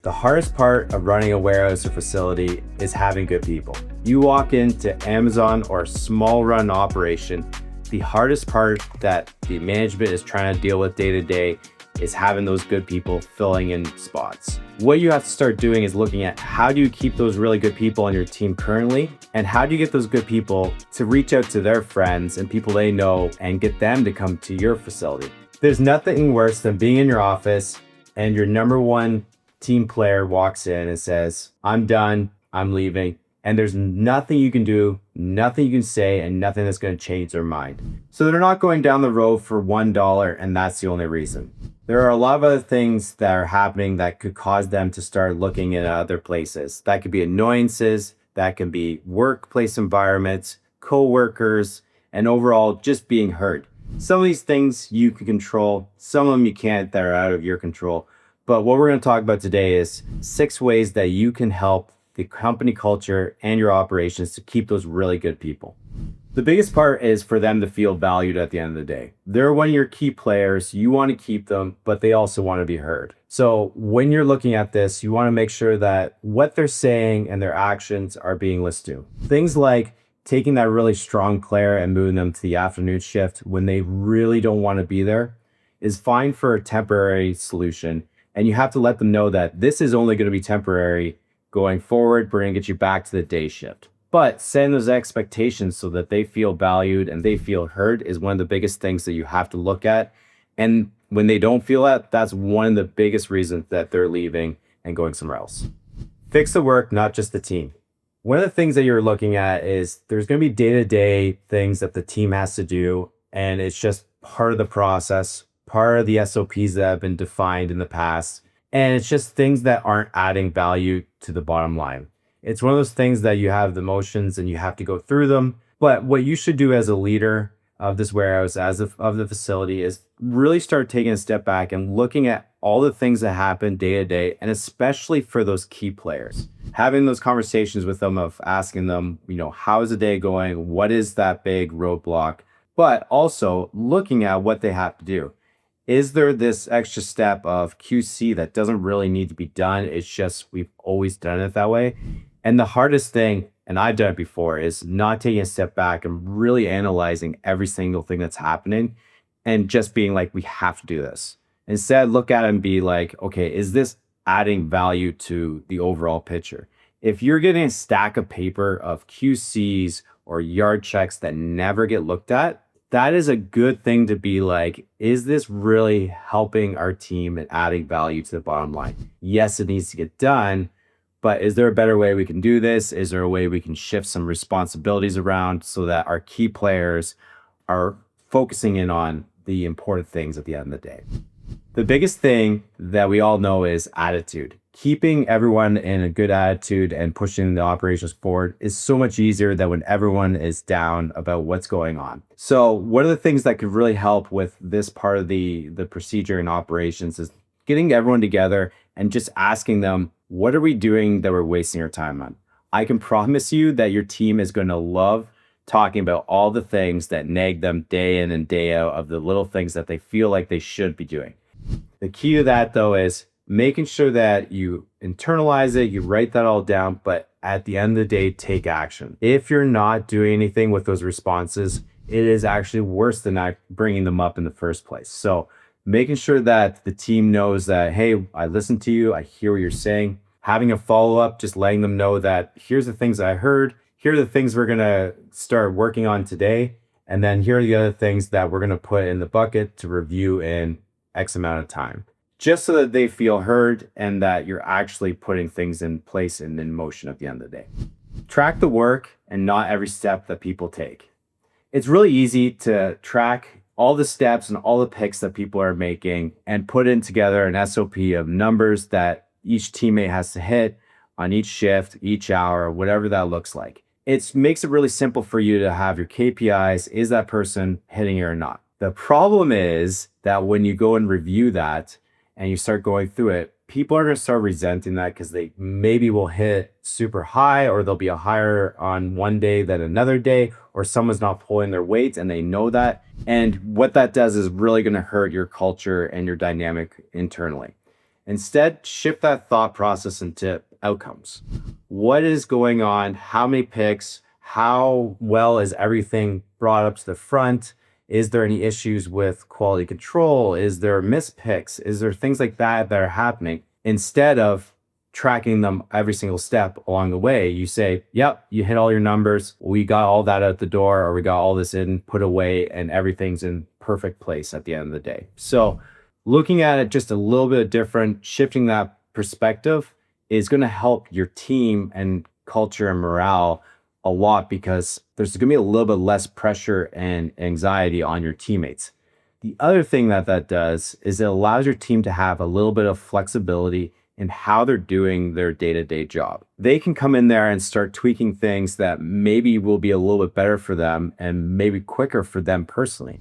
The hardest part of running a warehouse or facility is having good people. You walk into Amazon or a small run operation, the hardest part that the management is trying to deal with day to day is having those good people filling in spots. What you have to start doing is looking at how do you keep those really good people on your team currently, and how do you get those good people to reach out to their friends and people they know and get them to come to your facility. There's nothing worse than being in your office and your number one team player walks in and says, "I'm done, I'm leaving." And there's nothing you can do, nothing you can say, and nothing that's going to change their mind. So they're not going down the road for $1, and that's the only reason. There are a lot of other things that are happening that could cause them to start looking at other places. That could be annoyances, that can be workplace environments, co-workers, and overall just being heard. Some of these things you can control, some of them you can't that are out of your control. But what we're going to talk about today is 6 ways that you can help the company culture and your operations to keep those really good people. The biggest part is for them to feel valued at the end of the day. They're one of your key players. You want to keep them, but they also want to be heard. So when you're looking at this, you want to make sure that what they're saying and their actions are being listened to. Things like taking that really strong player and moving them to the afternoon shift when they really don't want to be there is fine for a temporary solution. And you have to let them know that this is only going to be temporary. Going forward, we're going to get you back to the day shift. But setting those expectations so that they feel valued and they feel heard is one of the biggest things that you have to look at. And when they don't feel that, that's one of the biggest reasons that they're leaving and going somewhere else. Fix the work, not just the team. One of the things that you're looking at is there's going to be day-to-day things that the team has to do, and it's just part of the process, part of the SOPs that have been defined in the past. And it's just things that aren't adding value to the bottom line. It's one of those things that you have the motions and you have to go through them. But what you should do as a leader of this warehouse, of the facility, is really start taking a step back and looking at all the things that happen day to day, and especially for those key players. Having those conversations with them of asking them, how is the day going? What is that big roadblock? But also looking at what they have to do. Is there this extra step of QC that doesn't really need to be done? It's just we've always done it that way. And the hardest thing, and I've done it before, is not taking a step back and really analyzing every single thing that's happening and just being like, we have to do this. Instead, look at it and be like, okay, is this adding value to the overall picture? If you're getting a stack of paper of QCs or yard checks that never get looked at, that is a good thing to be like, is this really helping our team and adding value to the bottom line? Yes, it needs to get done, but is there a better way we can do this? Is there a way we can shift some responsibilities around so that our key players are focusing in on the important things at the end of the day? The biggest thing that we all know is attitude. Keeping everyone in a good attitude and pushing the operations forward is so much easier than when everyone is down about what's going on. So one of the things that could really help with this part of the procedure and operations is getting everyone together and just asking them, what are we doing that we're wasting our time on? I can promise you that your team is going to love talking about all the things that nag them day in and day out of the little things that they feel like they should be doing. The key to that, though, is making sure that you internalize it, you write that all down, but at the end of the day, take action. If you're not doing anything with those responses, it is actually worse than not bringing them up in the first place. So making sure that the team knows that, hey, I listened to you, I hear what you're saying. Having a follow-up, just letting them know that here's the things I heard, here are the things we're gonna start working on today, and then here are the other things that we're gonna put in the bucket to review in X amount of time. Just so that they feel heard and that you're actually putting things in place and in motion at the end of the day. Track the work and not every step that people take. It's really easy to track all the steps and all the picks that people are making and put in together an SOP of numbers that each teammate has to hit on each shift, each hour, whatever that looks like. It makes it really simple for you to have your KPIs. Is that person hitting it or not? The problem is that when you go and review that, and you start going through it, people are going to start resenting that because they maybe will hit super high, or they'll be a higher on one day than another day, or someone's not pulling their weight and they know that. And what that does is really going to hurt your culture and your dynamic internally. Instead, shift that thought process into outcomes. What is going on? How many picks? How well is everything brought up to the front? Is there any issues with quality control? Is there missed picks? Is there things like that that are happening? Instead of tracking them every single step along the way, you say, yep, you hit all your numbers. We got all that out the door, or we got all this in, put away, and everything's in perfect place at the end of the day. So looking at it just a little bit different, shifting that perspective is going to help your team and culture and morale a lot, because there's going to be a little bit less pressure and anxiety on your teammates. The other thing that does is it allows your team to have a little bit of flexibility in how they're doing their day-to-day job. They can come in there and start tweaking things that maybe will be a little bit better for them and maybe quicker for them personally.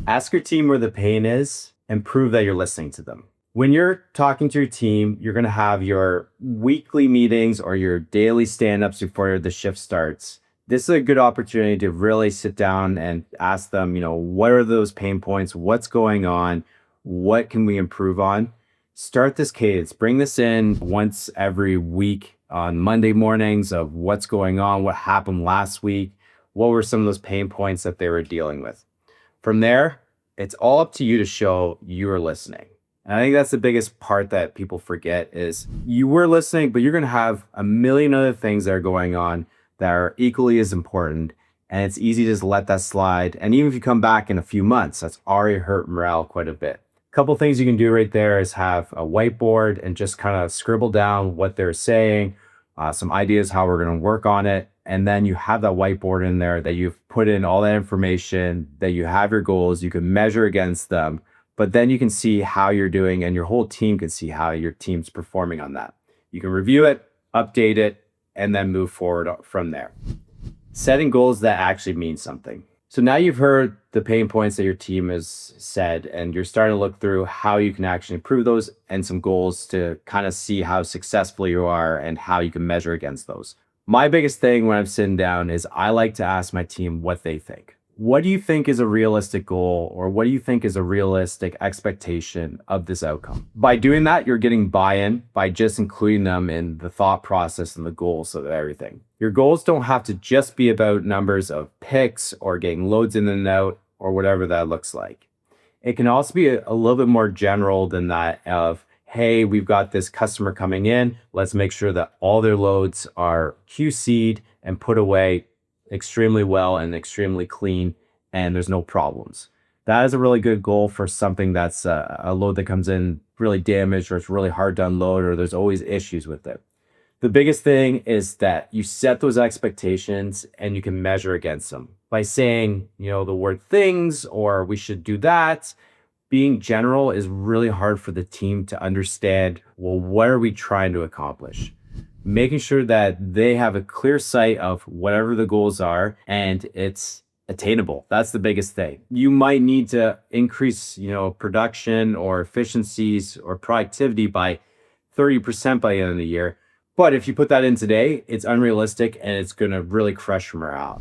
Ask your team where the pain is and prove that you're listening to them. When you're talking to your team, you're going to have your weekly meetings or your daily stand-ups before the shift starts. This is a good opportunity to really sit down and ask them, what are those pain points? What's going on? What can we improve on? Start this cadence. Bring this in once every week on Monday mornings of what's going on, what happened last week, what were some of those pain points that they were dealing with. From there, it's all up to you to show you are listening. And I think that's the biggest part that people forget is you were listening, but you're going to have a million other things that are going on that are equally as important. And it's easy to just let that slide. And even if you come back in a few months, that's already hurt morale quite a bit. A couple things you can do right there is have a whiteboard and just kind of scribble down what they're saying, some ideas how we're going to work on it. And then you have that whiteboard in there that you've put in all that information, that you have your goals, you can measure against them. But then you can see how you're doing, and your whole team can see how your team's performing on that. You can review it, update it, and then move forward from there. Setting goals that actually mean something. So now you've heard the pain points that your team has said, and you're starting to look through how you can actually improve those and some goals to kind of see how successful you are and how you can measure against those. My biggest thing when I'm sitting down is I like to ask my team what they think. What do you think is a realistic goal, or what do you think is a realistic expectation of this outcome? By doing that, you're getting buy-in by just including them in the thought process and the goals of everything. Your goals don't have to just be about numbers of picks or getting loads in and out or whatever that looks like. It can also be a little bit more general than that of, hey, we've got this customer coming in. Let's make sure that all their loads are QC'd and put away extremely well and extremely clean, and there's no problems. That is a really good goal for something that's a load that comes in really damaged, or it's really hard to unload, or there's always issues with it. The biggest thing is that you set those expectations and you can measure against them by saying, the word things, or we should do that. Being general is really hard for the team to understand, well, what are we trying to accomplish? Making sure that they have a clear sight of whatever the goals are and it's attainable. That's the biggest thing. You might need to increase, production or efficiencies or productivity by 30% by the end of the year. But if you put that in today, it's unrealistic and it's going to really crush your morale.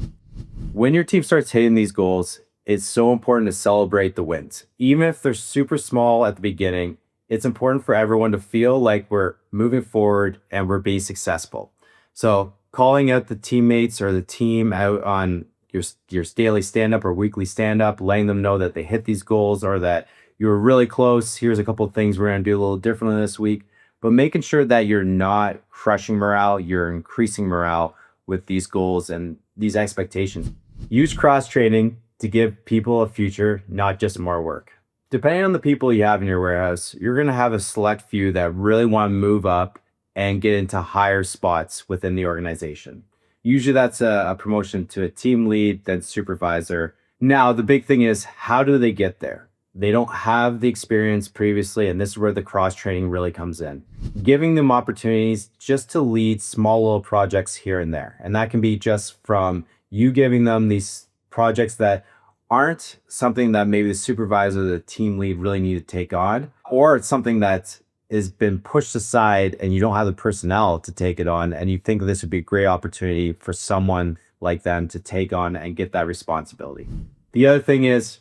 When your team starts hitting these goals, it's so important to celebrate the wins. Even if they're super small at the beginning, it's important for everyone to feel like we're moving forward and we're being successful. So calling out the teammates or the team out on your daily stand-up or weekly stand-up, letting them know that they hit these goals or that you were really close. Here's a couple of things we're going to do a little differently this week. But making sure that you're not crushing morale, you're increasing morale with these goals and these expectations. Use cross-training to give people a future, not just more work. Depending on the people you have in your warehouse, you're going to have a select few that really want to move up and get into higher spots within the organization. Usually that's a promotion to a team lead, then supervisor. Now, the big thing is, how do they get there? They don't have the experience previously, and this is where the cross-training really comes in. Giving them opportunities just to lead small little projects here and there. And that can be just from you giving them these projects that aren't something that maybe the supervisor or the team lead really need to take on, or it's something that has been pushed aside and you don't have the personnel to take it on, and you think this would be a great opportunity for someone like them to take on and get that responsibility. The other thing is,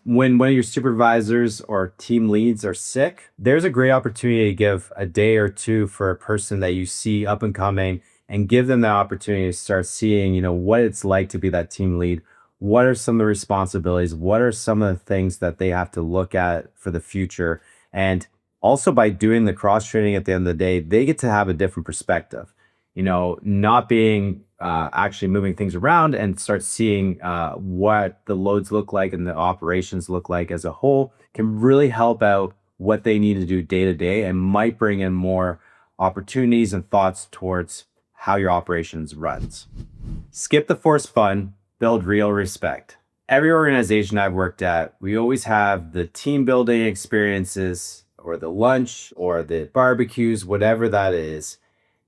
When one of your supervisors or team leads are sick, there's a great opportunity to give a day or two for a person that you see up and coming and give them the opportunity to start seeing, what it's like to be that team lead. What are some of the responsibilities? What are some of the things that they have to look at for the future? And also by doing the cross training at the end of the day, they get to have a different perspective, not being actually moving things around and start seeing what the loads look like and the operations look like as a whole can really help out what they need to do day to day and might bring in more opportunities and thoughts towards how your operations runs. Skip the forced fun, build real respect. Every organization I've worked at, we always have the team building experiences or the lunch or the barbecues, whatever that is.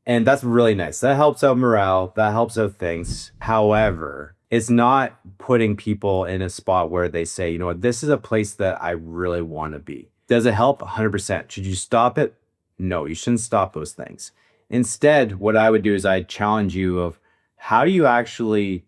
And that's really nice. That helps out morale. That helps out things. However, it's not putting people in a spot where they say, this is a place that I really want to be. Does it help? 100%. Should you stop it? No, you shouldn't stop those things. Instead, what I would do is I'd challenge you of how do you actually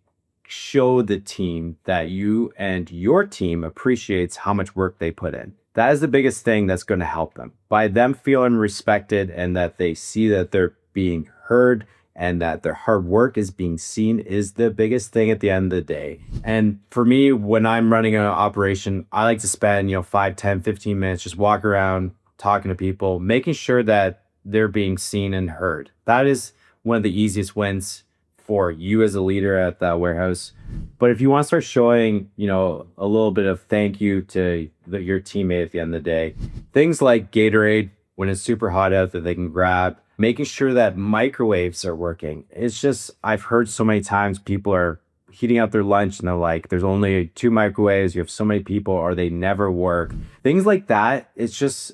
show the team that you and your team appreciates how much work they put in. That is the biggest thing that's going to help them. By them feeling respected and that they see that they're being heard and that their hard work is being seen is the biggest thing at the end of the day. And for me, when I'm running an operation, I like to spend, 5, 10, 15 minutes just walk around, talking to people, making sure that they're being seen and heard. That is one of the easiest wins for you as a leader at that warehouse. But if you want to start showing, a little bit of thank you to your teammate at the end of the day, things like Gatorade when it's super hot out that they can grab, making sure that microwaves are working. It's just, I've heard so many times people are heating up their lunch and they're like, there's only 2 microwaves, you have so many people, or they never work. Things like that, it's just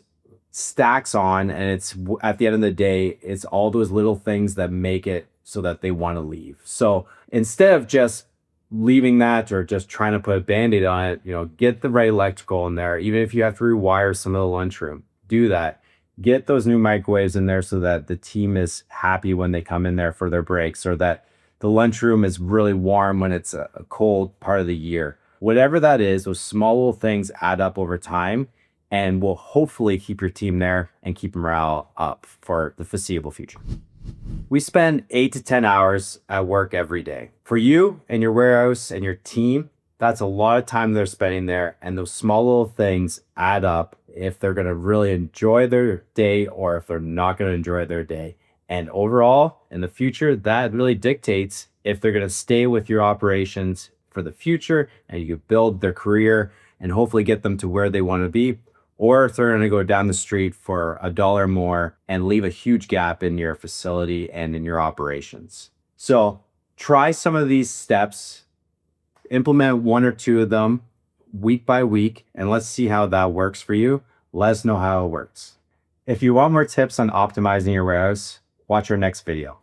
stacks on, and it's at the end of the day, it's all those little things that make it so that they want to leave. So instead of just leaving that or just trying to put a band-aid on it, get the right electrical in there. Even if you have to rewire some of the lunchroom, do that. Get those new microwaves in there so that the team is happy when they come in there for their breaks, or that the lunchroom is really warm when it's a cold part of the year. Whatever that is, those small little things add up over time and will hopefully keep your team there and keep morale up for the foreseeable future. We spend 8 to 10 hours at work every day. For you and your warehouse and your team, that's a lot of time they're spending there, and those small little things add up if they're going to really enjoy their day or if they're not going to enjoy their day. And overall, in the future, that really dictates if they're going to stay with your operations for the future and you build their career and hopefully get them to where they want to be, or if they're going to go down the street for $1 more and leave a huge gap in your facility and in your operations. So try some of these steps, implement 1 or 2 of them week by week, and let's see how that works for you. Let us know how it works. If you want more tips on optimizing your warehouse, watch our next video.